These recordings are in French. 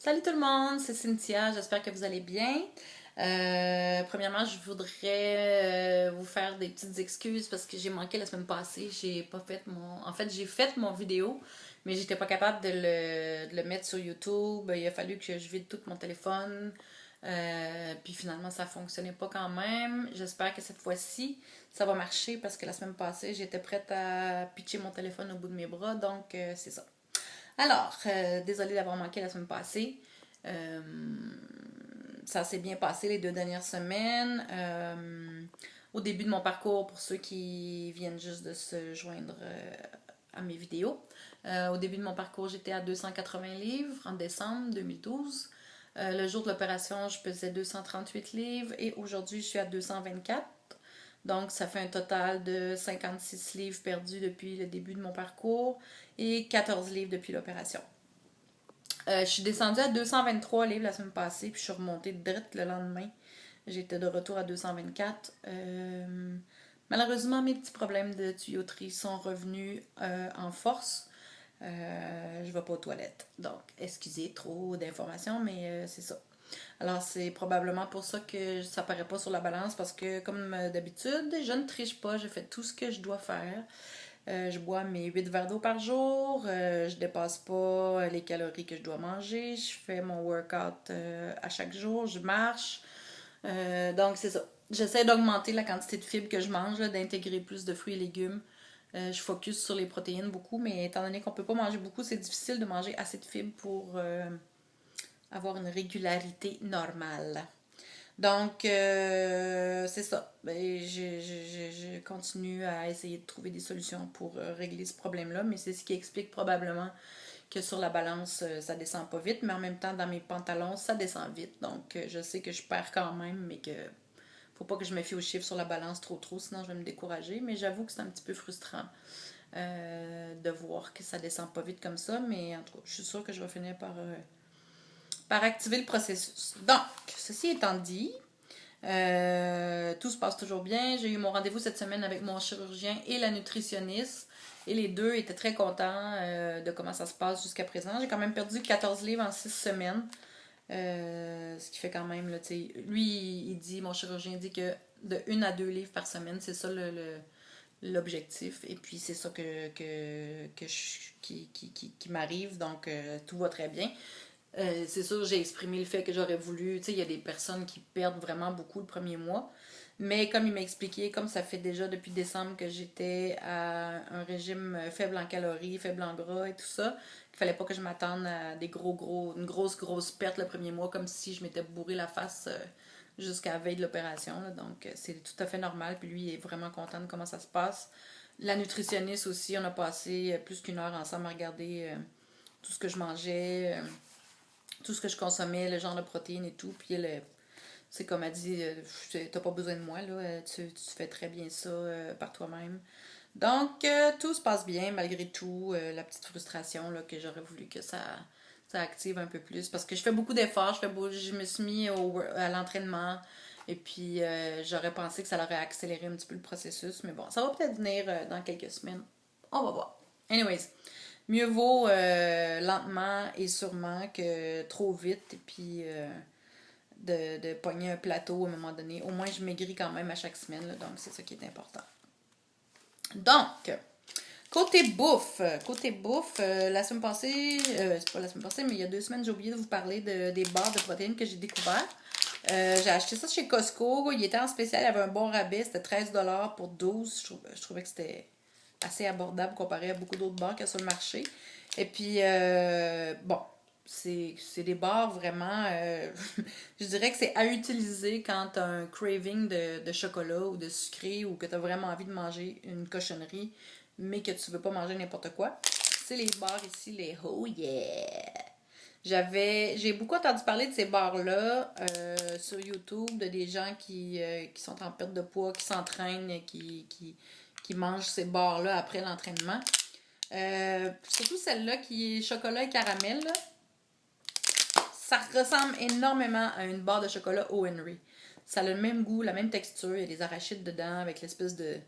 Salut tout le monde, c'est Cynthia, j'espère que vous allez bien. Premièrement, je voudrais vous faire des petites excuses parce que j'ai manqué la semaine passée. J'ai pas fait mon. En fait, j'ai fait mon vidéo, mais j'étais pas capable de le mettre sur YouTube. Il a fallu que je vide tout mon téléphone. Puis finalement, ça fonctionnait pas quand même. J'espère que cette fois-ci, ça va marcher parce que la semaine passée, j'étais prête à pitcher mon téléphone au bout de mes bras, donc c'est ça. Alors, désolée d'avoir manqué la semaine passée. Euh, Ça s'est bien passé les 2 dernières semaines. Au début de mon parcours, pour ceux qui viennent juste de se joindre à mes vidéos, au début de mon parcours, j'étais à 280 livres en décembre 2012. Le jour de l'opération, je pesais 238 livres et aujourd'hui, je suis à 224. Donc, ça fait un total de 56 livres perdus depuis le début de mon parcours et 14 livres depuis l'opération. Je suis descendue à 223 livres la semaine passée, puis je suis remontée direct le lendemain. J'étais de retour à 224. Malheureusement, mes petits problèmes de tuyauterie sont revenus en force. Je vais pas aux toilettes. Donc, excusez, trop d'informations, mais c'est ça. Alors, c'est probablement pour ça que ça paraît pas sur la balance, parce que, comme d'habitude, je ne triche pas, je fais tout ce que je dois faire. Je bois mes 8 verres d'eau par jour. Je dépasse pas les calories que je dois manger. Je fais mon workout à chaque jour. Je marche. Donc, c'est ça. J'essaie d'augmenter la quantité de fibres que je mange, d'intégrer plus de fruits et légumes. Je focus sur les protéines beaucoup, mais étant donné qu'on peut pas manger beaucoup, c'est difficile de manger assez de fibres pour avoir une régularité normale. Donc, c'est ça. Ben, je continue à essayer de trouver des solutions pour régler ce problème-là, mais c'est ce qui explique probablement que sur la balance, ça descend pas vite, mais en même temps, dans mes pantalons, ça descend vite. Donc, je sais que je perds quand même, mais que faut pas que je me fie aux chiffres sur la balance trop, sinon je vais me décourager. Mais j'avoue que c'est un petit peu frustrant de voir que ça descend pas vite comme ça, mais en tout cas, je suis sûre que je vais finir par activer le processus. Donc, ceci étant dit, tout se passe toujours bien. J'ai eu mon rendez-vous cette semaine avec mon chirurgien et la nutritionniste. Et les deux étaient très contents de comment ça se passe jusqu'à présent. J'ai quand même perdu 14 livres en 6 semaines. Ce qui fait quand même, là, lui, il dit, mon chirurgien dit que de 1 à 2 livres par semaine, c'est ça l'objectif. Et puis, c'est ça qui m'arrive. Donc, tout va très bien. C'est sûr, j'ai exprimé le fait que j'aurais voulu. Tu sais, il y a des personnes qui perdent vraiment beaucoup le premier mois. Mais comme il m'a expliqué, comme ça fait déjà depuis décembre que j'étais à un régime faible en calories, faible en gras et tout ça, qu'il fallait pas que je m'attende à une grosse perte le premier mois, comme si je m'étais bourré la face jusqu'à la veille de l'opération. Donc, c'est tout à fait normal. Puis lui, il est vraiment content de comment ça se passe. La nutritionniste aussi, on a passé plus qu'1 heure ensemble à regarder tout ce que je mangeais, tout ce que je consommais, le genre de protéines et tout. Puis elle, c'est comme elle dit, t'as pas besoin de moi, là, tu fais très bien ça par toi-même. Donc, tout se passe bien malgré tout. La petite frustration là, que j'aurais voulu que ça active un peu plus. Parce que je fais beaucoup d'efforts, je me suis mis à l'entraînement. Et puis, j'aurais pensé que ça aurait accéléré un petit peu le processus. Mais bon, ça va peut-être venir dans quelques semaines. On va voir. Anyways, mieux vaut lentement et sûrement que trop vite. Et puis, de pogner un plateau à un moment donné. Au moins, je maigris quand même à chaque semaine. Là, donc, c'est ça qui est important. Donc, côté bouffe, la semaine passée, c'est pas la semaine passée, mais il y a 2 semaines, j'ai oublié de vous parler des barres de protéines que j'ai découvert. J'ai acheté ça chez Costco. Il était en spécial, il y avait un bon rabais. C'était 13$ pour 12. Je trouvais que c'était assez abordable comparé à beaucoup d'autres barres qu'il y a sur le marché. Et puis, bon, c'est des barres vraiment. Je dirais que c'est à utiliser quand tu as un craving de chocolat ou de sucré ou que tu as vraiment envie de manger une cochonnerie, mais que tu veux pas manger n'importe quoi. C'est les barres ici, les Oh Yeah! J'ai beaucoup entendu parler de ces bars-là sur YouTube, de des gens qui sont en perte de poids, qui s'entraînent, qui mangent ces bars-là après l'entraînement. Surtout celle-là qui est chocolat et caramel. Là. Ça ressemble énormément à une barre de chocolat O. Henry. Ça a le même goût, la même texture. Il y a des arachides dedans avec l'espèce de...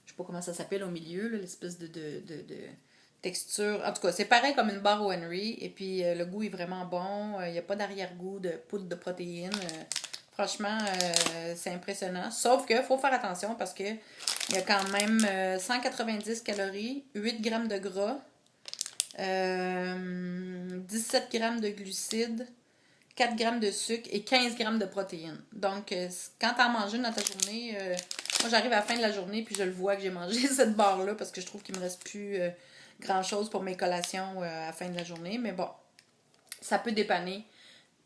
Je sais pas comment ça s'appelle au milieu, l'espèce de texture. En tout cas, c'est pareil comme une barre au Henry. Et puis, le goût est vraiment bon. Il n'y a pas d'arrière-goût de poudre de protéines. Franchement, c'est impressionnant. Sauf que faut faire attention parce que il y a quand même 190 calories, 8 grammes de gras, 17 grammes de glucides, 4 grammes de sucre et 15 grammes de protéines. Donc, quand tu en manges une dans ta journée, moi j'arrive à la fin de la journée puis je le vois que j'ai mangé cette barre-là parce que je trouve qu'il me reste plus grand-chose pour mes collations à la fin de la journée. Mais bon, ça peut dépanner.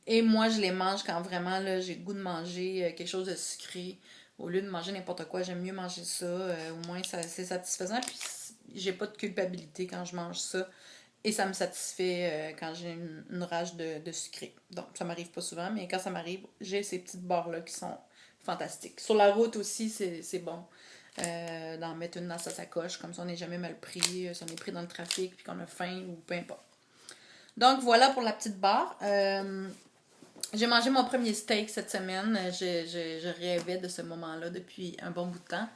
Et moi, je les mange quand vraiment là, j'ai le goût de manger quelque chose de sucré. Au lieu de manger n'importe quoi, j'aime mieux manger ça. Au moins, c'est satisfaisant. Puis, j'ai pas de culpabilité quand je mange ça. Et ça me satisfait quand j'ai une rage de sucré. Donc, ça m'arrive pas souvent, mais quand ça m'arrive, j'ai ces petites barres-là qui sont fantastiques. Sur la route aussi, c'est bon d'en mettre une dans sa sacoche. Comme ça, on n'est jamais mal pris. Si on est pris dans le trafic, puis qu'on a faim ou peu importe. Donc, voilà pour la petite barre. J'ai mangé mon premier steak cette semaine. Je rêvais de ce moment-là depuis un bon bout de temps.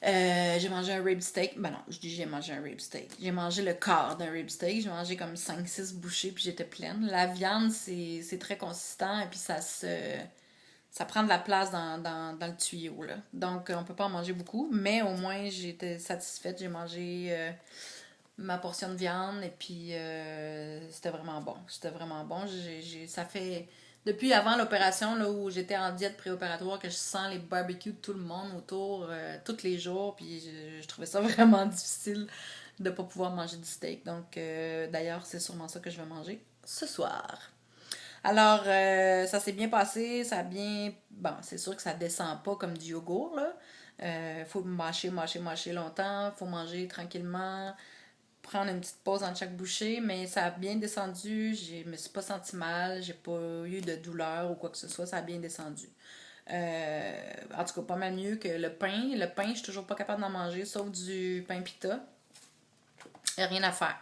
J'ai mangé un rib steak. Ben non, je dis j'ai mangé un rib steak. J'ai mangé le quart d'un rib steak. J'ai mangé comme 5-6 bouchées puis j'étais pleine. La viande, c'est très consistant et puis ça prend de la place dans le tuyau, là. Donc, on peut pas en manger beaucoup, mais au moins, j'étais satisfaite. J'ai mangé ma portion de viande et puis c'était vraiment bon. C'était vraiment bon. Ça fait depuis avant l'opération là où j'étais en diète préopératoire que je sens les barbecues de tout le monde autour tous les jours puis je trouvais ça vraiment difficile de pas pouvoir manger du steak. Donc d'ailleurs, c'est sûrement ça que je vais manger ce soir. Alors, ça s'est bien passé, ça a bien... Bon, c'est sûr que ça descend pas comme du yogourt, là. Faut mâcher longtemps, faut manger tranquillement, prendre une petite pause entre chaque bouchée, mais ça a bien descendu, je me suis pas senti mal, j'ai pas eu de douleur ou quoi que ce soit, ça a bien descendu. En tout cas, pas mal mieux que le pain. Le pain, je suis toujours pas capable d'en manger, sauf du pain pita. Y a rien à faire.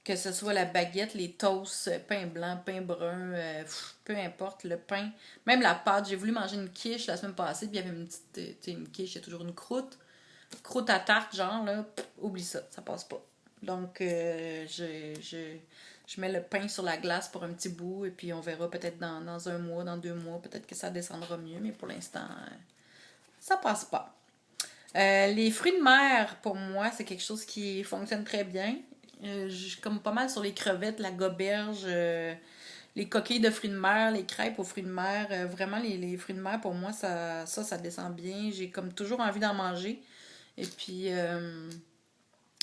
Que ce soit la baguette, les toasts, pain blanc, pain brun, peu importe, le pain. Même la pâte, j'ai voulu manger une quiche la semaine passée, puis il y avait une petite, tu sais, une quiche, il y a toujours une croûte. Croûte à tarte, genre, là, oublie ça, ça passe pas. Donc, je mets le pain sur la glace pour un petit bout, et puis on verra peut-être dans un mois, dans 2 mois, peut-être que ça descendra mieux, mais pour l'instant, ça passe pas. Les fruits de mer, pour moi, c'est quelque chose qui fonctionne très bien. Je suis comme pas mal sur les crevettes, la goberge, les coquilles de fruits de mer, les crêpes aux fruits de mer. Vraiment, les fruits de mer, pour moi, ça descend bien. J'ai comme toujours envie d'en manger. Et puis,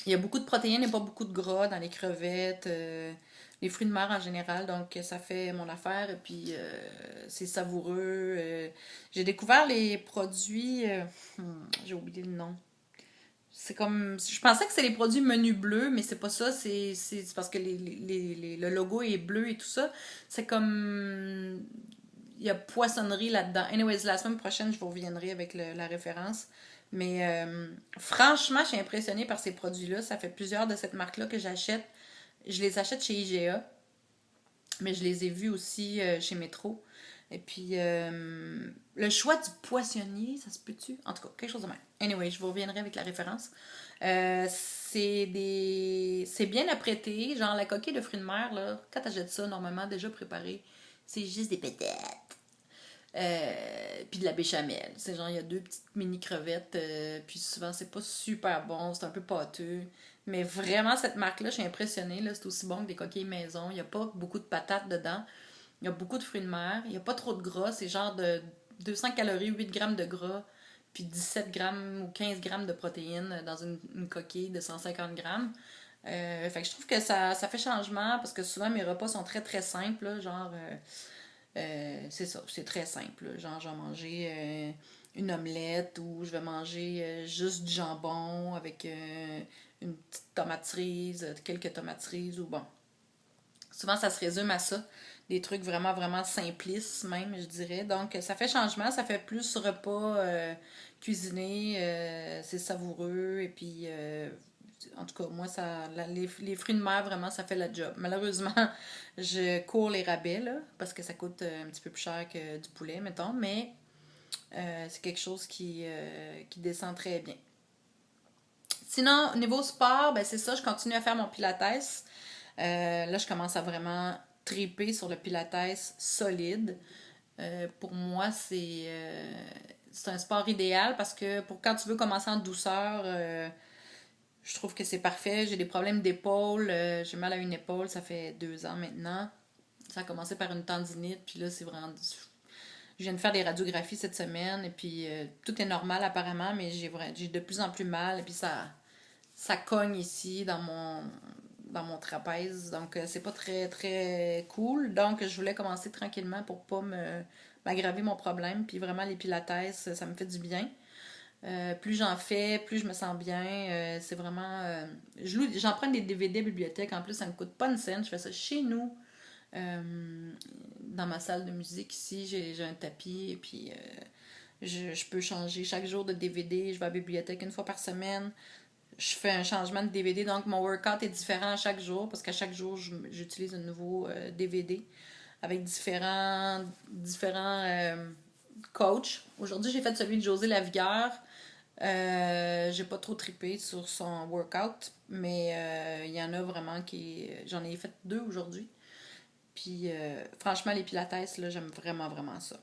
il y a beaucoup de protéines et pas beaucoup de gras dans les crevettes, les fruits de mer en général. Donc, ça fait mon affaire. Et puis, c'est savoureux. J'ai découvert les produits... j'ai oublié le nom. C'est comme. Je pensais que c'était les produits menu bleu, mais c'est pas ça. C'est parce que le logo est bleu et tout ça. C'est comme. Il y a poissonnerie là-dedans. Anyways, la semaine prochaine, je vous reviendrai avec la référence. Mais franchement, je suis impressionnée par ces produits-là. Ça fait plusieurs de cette marque-là que j'achète. Je les achète chez IGA, mais je les ai vus aussi chez Metro. Et puis, le choix du poissonnier, ça se peut-tu? En tout cas, quelque chose de même. Anyway, je vous reviendrai avec la référence. C'est bien apprêté. Genre, la coquille de fruits de mer, là, quand t'achètes ça, normalement, déjà préparé, c'est juste des patates. Puis de la béchamel. C'est genre, il y a 2 petites mini crevettes. Puis souvent, c'est pas super bon. C'est un peu pâteux. Mais vraiment, cette marque-là, je suis impressionnée. Là, c'est aussi bon que des coquilles maison. Il n'y a pas beaucoup de patates dedans. Il y a beaucoup de fruits de mer. Il n'y a pas trop de gras. C'est genre de 200 calories, 8 grammes de gras, puis 17 grammes ou 15 grammes de protéines dans une coquille de 150 grammes. Fait que je trouve que ça fait changement parce que souvent mes repas sont très très simples. Là, genre, c'est ça, c'est très simple. Là. Genre, je vais manger une omelette ou je vais manger juste du jambon avec une petite tomate cerise, quelques tomates cerises ou bon. Souvent, ça se résume à ça. Des trucs vraiment, vraiment simplistes, même, je dirais. Donc, ça fait changement. Ça fait plus repas cuisiné. C'est savoureux. Et puis, en tout cas, moi, les fruits de mer, vraiment, ça fait la job. Malheureusement, je cours les rabais, là, parce que ça coûte un petit peu plus cher que du poulet, mettons. Mais c'est quelque chose qui descend très bien. Sinon, au niveau sport, ben c'est ça, je continue à faire mon pilates. Là, je commence à vraiment triper sur le pilates solide. Pour moi, c'est un sport idéal parce que pour quand tu veux commencer en douceur, je trouve que c'est parfait. J'ai des problèmes d'épaule. J'ai mal à une épaule, ça fait 2 ans maintenant. Ça a commencé par une tendinite, puis là, c'est vraiment. Je viens de faire des radiographies cette semaine, et puis tout est normal apparemment, mais j'ai de plus en plus mal, et puis ça cogne ici dans mon trapèze. Donc, c'est pas très, très cool. Donc, je voulais commencer tranquillement pour pas m'aggraver mon problème. Puis vraiment, les pilates, ça me fait du bien. Plus j'en fais, plus je me sens bien. C'est vraiment. J'en prends des DVD bibliothèque. En plus, ça me coûte pas une scène. Je fais ça chez nous. Dans ma salle de musique ici, j'ai un tapis. Et puis, je peux changer chaque jour de DVD. Je vais à la bibliothèque une fois par semaine. Je fais un changement de DVD. Donc, mon workout est différent à chaque jour. Parce qu'à chaque jour, j'utilise un nouveau DVD avec différents coachs. Aujourd'hui, j'ai fait celui de José Lavigueur. J'ai pas trop trippé sur son workout, mais il y en a vraiment qui. J'en ai fait 2 aujourd'hui. Puis franchement, les pilates, là, j'aime vraiment, vraiment ça.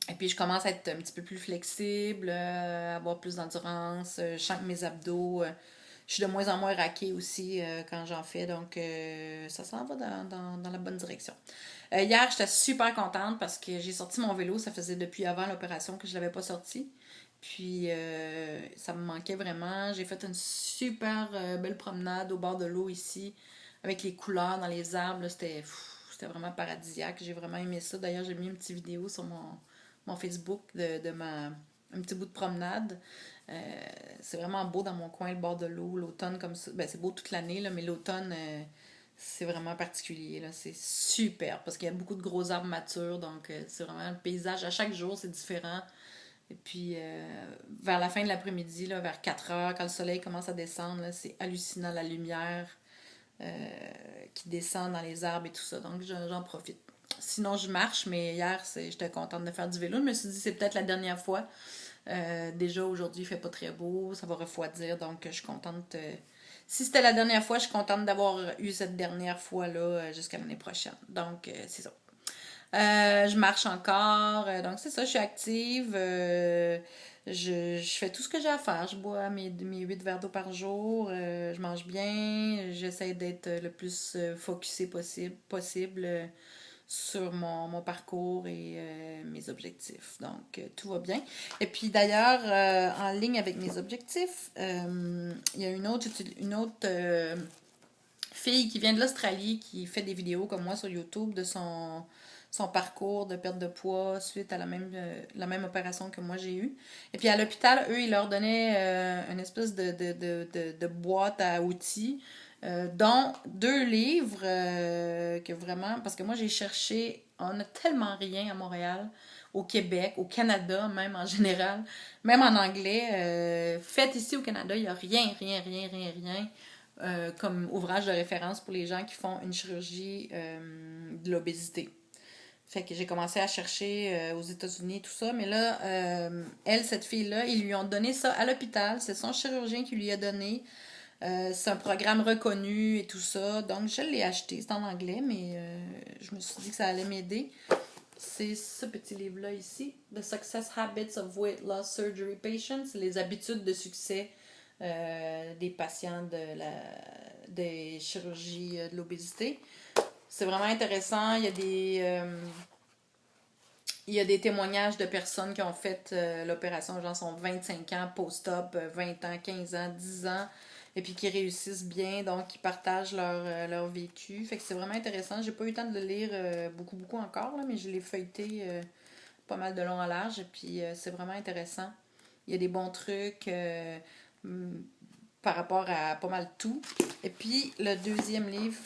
Et puis je commence à être un petit peu plus flexible, avoir plus d'endurance, je sens que mes abdos. Je suis de moins en moins raquée aussi quand j'en fais, donc ça s'en va dans la bonne direction. Hier, j'étais super contente parce que j'ai sorti mon vélo, ça faisait depuis avant l'opération que je ne l'avais pas sorti. Puis ça me manquait vraiment. J'ai fait une super belle promenade au bord de l'eau ici, avec les couleurs dans les arbres. C'était vraiment paradisiaque. J'ai vraiment aimé ça. D'ailleurs, j'ai mis une petite vidéo sur mon Facebook un petit bout de promenade. C'est vraiment beau dans mon coin, le bord de l'eau, l'automne comme ça. Ben, c'est beau toute l'année, là, mais l'automne, c'est vraiment particulier. Là. C'est super parce qu'il y a beaucoup de gros arbres matures. Donc, c'est vraiment le paysage. À chaque jour, c'est différent. Et puis, vers la fin de l'après-midi, là, vers 4 heures, quand le soleil commence à descendre, là, c'est hallucinant la lumière qui descend dans les arbres et tout ça. Donc, j'en profite. Sinon, je marche, mais hier, j'étais contente de faire du vélo. Je me suis dit, c'est peut-être la dernière fois. Déjà, aujourd'hui, il fait pas très beau, ça va refroidir, donc je suis contente. Si c'était la dernière fois, je suis contente d'avoir eu cette dernière fois-là jusqu'à l'année prochaine. Donc, c'est ça. Je marche encore, donc c'est ça, je suis active. Je fais tout ce que j'ai à faire. Je bois mes 8 verres d'eau par jour. Je mange bien. J'essaie d'être le plus focusé possible sur mon parcours et mes objectifs. Donc, tout va bien. Et puis, d'ailleurs, en ligne avec mes objectifs, il y a une autre fille qui vient de l'Australie qui fait des vidéos comme moi sur YouTube de son parcours de perte de poids suite à la même opération que moi j'ai eue. Et puis à l'hôpital, eux, ils leur donnaient une espèce de boîte à outils, dont 2 livres que vraiment, parce que moi j'ai cherché, on a tellement rien à Montréal, au Québec, au Canada même en général, même en anglais. Fait ici au Canada, il n'y a rien, rien, rien, rien, rien. Comme ouvrage de référence pour les gens qui font une chirurgie de l'obésité. Fait que j'ai commencé à chercher aux États-Unis tout ça, mais là, cette fille-là, ils lui ont donné ça à l'hôpital. C'est son chirurgien qui lui a donné. C'est un programme reconnu et tout ça. Donc, je l'ai acheté. C'est en anglais, mais je me suis dit que ça allait m'aider. C'est ce petit livre-là ici. The Success Habits of Weight Loss Surgery Patients. Les habitudes de succès des patients des chirurgies de l'obésité. C'est vraiment intéressant. Il y a des témoignages de personnes qui ont fait l'opération, genre sont 25 ans post-op, 20 ans, 15 ans, 10 ans, et puis qui réussissent bien, donc ils partagent leur vécu. Fait que c'est vraiment intéressant. J'ai pas eu le temps de le lire beaucoup, beaucoup encore, là, mais je l'ai feuilleté pas mal de long en large, et puis c'est vraiment intéressant. Il y a des bons trucs par rapport à pas mal tout. Et puis le deuxième livre,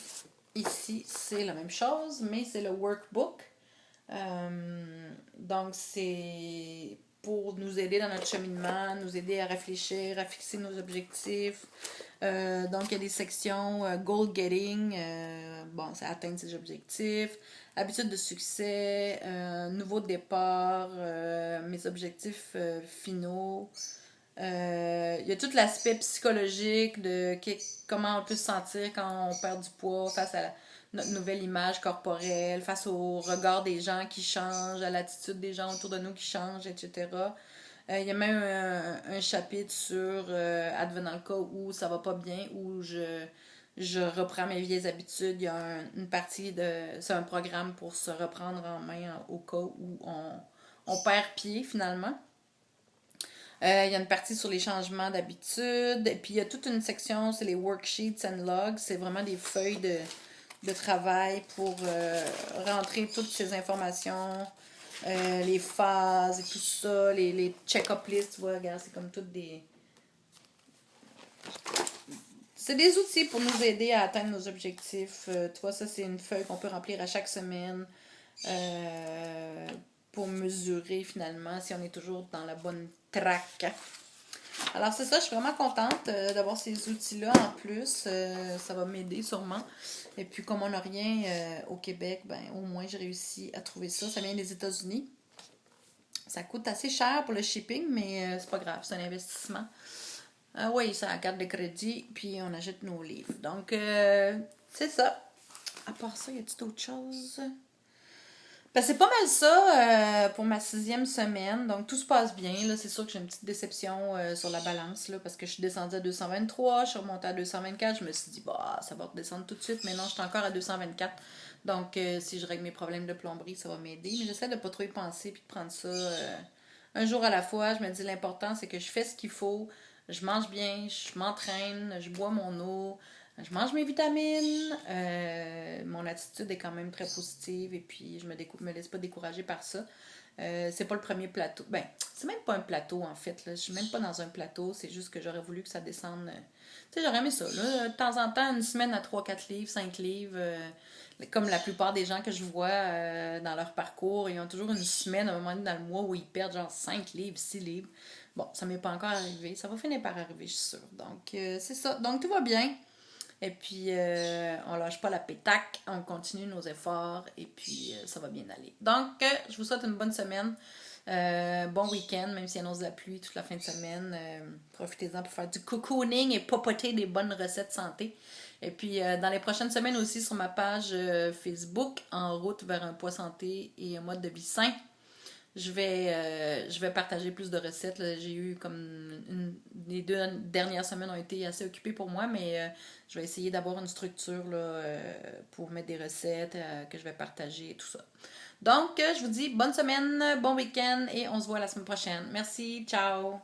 ici, c'est la même chose, mais c'est le workbook. Donc, c'est pour nous aider dans notre cheminement, nous aider à réfléchir, à fixer nos objectifs. Donc, il y a des sections goal getting, bon, c'est atteindre ses objectifs, habitudes de succès, nouveau départ, mes objectifs finaux. Il y a tout l'aspect psychologique de comment on peut se sentir quand on perd du poids face à notre nouvelle image corporelle, face au regard des gens qui changent, à l'attitude des gens autour de nous qui change, etc. Il y a même un chapitre sur advenant le cas où ça va pas bien, où je reprends mes vieilles habitudes. Il y a une partie de. C'est un programme pour se reprendre en main au cas où on perd pied finalement. Il y a une partie sur les changements d'habitude. Et puis il y a toute une section, c'est les worksheets and logs. C'est vraiment des feuilles de travail pour rentrer toutes ces informations, les phases et tout ça, les check-up lists. Tu vois, regarde, c'est comme toutes des. C'est des outils pour nous aider à atteindre nos objectifs. Tu vois, ça, c'est une feuille qu'on peut remplir à chaque semaine euh, pour mesurer finalement si on est toujours dans la bonne track. Alors c'est ça, je suis vraiment contente d'avoir ces outils-là en plus. Ça va m'aider sûrement. Et puis comme on n'a rien au Québec, ben au moins j'ai réussi à trouver ça. Ça vient des États-Unis. Ça coûte assez cher pour le shipping, mais c'est pas grave, c'est un investissement. Oui, c'est la carte de crédit, puis on achète nos livres. Donc c'est ça. À part ça, y a-t-il d'autres choses? Ben, c'est pas mal ça pour ma 6e semaine. Donc, tout se passe bien. Là, c'est sûr que j'ai une petite déception sur la balance là, parce que je suis descendue à 223, je suis remontée à 224. Je me suis dit, bah, ça va redescendre tout de suite. Mais non, je suis encore à 224. Donc, si je règle mes problèmes de plomberie, ça va m'aider. Mais j'essaie de pas trop y penser puis de prendre ça un jour à la fois. Je me dis, l'important, c'est que je fais ce qu'il faut. Je mange bien, je m'entraîne, je bois mon eau. Je mange mes vitamines. Mon attitude est quand même très positive et puis je me laisse pas décourager par ça. C'est pas le premier plateau. Ben, c'est même pas un plateau en fait. Là. Je suis même pas dans un plateau. C'est juste que j'aurais voulu que ça descende. Tu sais, j'aurais aimé ça. Là. De temps en temps, une semaine à 3 4 livres, 5 livres. Comme la plupart des gens que je vois dans leur parcours, ils ont toujours une semaine, à un moment donné dans le mois, où ils perdent genre 5 livres, 6 livres. Bon, ça m'est pas encore arrivé. Ça va finir par arriver, je suis sûre. Donc, c'est ça. Donc, tout va bien. Et puis, on lâche pas la pétaque, on continue nos efforts et puis ça va bien aller. Donc, je vous souhaite une bonne semaine, bon week-end, même s'il annonce de la pluie toute la fin de semaine. Profitez-en pour faire du cocooning et popoter des bonnes recettes santé. Et puis, dans les prochaines semaines aussi, sur ma page Facebook, En route vers un poids santé et un mode de vie sain, je vais partager plus de recettes. Là. J'ai eu comme les 2 dernières semaines ont été assez occupées pour moi, mais je vais essayer d'avoir une structure là, pour mettre des recettes que je vais partager et tout ça. Donc, je vous dis bonne semaine, bon week-end et on se voit la semaine prochaine. Merci, ciao!